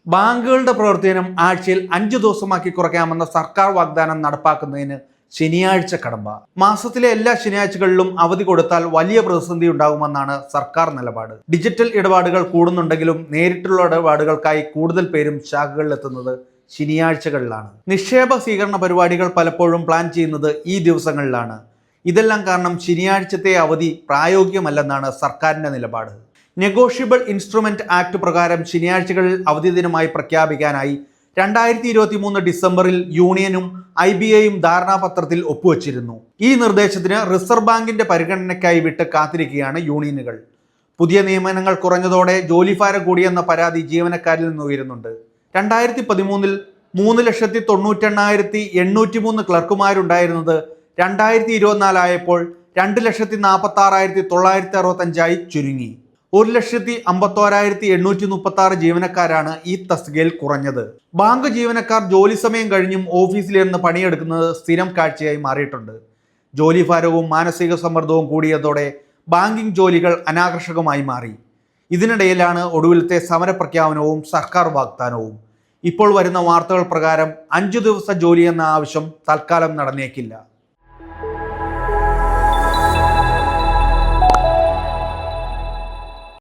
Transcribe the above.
ബാങ്കുകളുടെ പ്രവർത്തനം ആഴ്ചയിൽ 5 ദിവസമാക്കി കുറയ്ക്കാമെന്ന സർക്കാർ വാഗ്ദാനം നടപ്പാക്കുന്നതിന് ശനിയാഴ്ച കടമ്പ. മാസത്തിലെ എല്ലാ ശനിയാഴ്ചകളിലും അവധി കൊടുത്താൽ വലിയ പ്രതിസന്ധി ഉണ്ടാകുമെന്നാണ് സർക്കാർ നിലപാട്. ഡിജിറ്റൽ ഇടപാടുകൾ കൂടുന്നുണ്ടെങ്കിലും നേരിട്ടുള്ള ഇടപാടുകൾക്കായി കൂടുതൽ പേരും ശാഖകളിലെത്തുന്നത് ശനിയാഴ്ചകളിലാണ്. നിക്ഷേപ സ്വീകരണ പരിപാടികൾ പലപ്പോഴും പ്ലാൻ ചെയ്യുന്നത് ഈ ദിവസങ്ങളിലാണ്. ഇതെല്ലാം കാരണം ശനിയാഴ്ചത്തെ അവധി പ്രായോഗികമല്ലെന്നാണ് സർക്കാരിന്റെ നിലപാട്. നെഗോഷ്യബിൾ ഇൻസ്ട്രുമെന്റ് ആക്ട് പ്രകാരം ശനിയാഴ്ചകളിൽ അവധി ദിനമായി പ്രഖ്യാപിക്കാനായി 2023 ഡിസംബറിൽ യൂണിയനും IBAയും ധാരണാപത്രത്തിൽ ഒപ്പുവച്ചിരുന്നു. ഈ നിർദ്ദേശത്തിന് റിസർവ് ബാങ്കിന്റെ പരിഗണനയ്ക്കായി വിട്ട് കാത്തിരിക്കുകയാണ് യൂണിയനുകൾ. പുതിയ നിയമനങ്ങൾ കുറഞ്ഞതോടെ ജോലിഭാരം കൂടിയെന്ന പരാതി ജീവനക്കാരിൽ നിന്ന് ഉയരുന്നുണ്ട്. 2013 3,98,803 ക്ലർക്കുമാരുണ്ടായിരുന്നത് 2024 ആയപ്പോൾ 2,46,965 ചുരുങ്ങി. 1,51,836 ജീവനക്കാരാണ് ഈ തസ്തികയിൽ കുറഞ്ഞത്. ബാങ്ക് ജീവനക്കാർ ജോലി സമയം കഴിഞ്ഞും ഓഫീസിലിരുന്ന് പണിയെടുക്കുന്നത് സ്ഥിരം കാഴ്ചയായി മാറിയിട്ടുണ്ട്. ജോലിഭാരവും മാനസിക സമ്മർദ്ദവും കൂടിയതോടെ ബാങ്കിംഗ് ജോലികൾ അനാകർഷകമായി മാറി. ഇതിനിടയിലാണ് ഒടുവിലത്തെ സമരപ്രഖ്യാപനവും സർക്കാർ വാഗ്ദാനവും. ഇപ്പോൾ വരുന്ന വാർത്തകൾ പ്രകാരം 5 ദിവസ ജോലി എന്ന ആവശ്യം തൽക്കാലം നടന്നേക്കില്ല.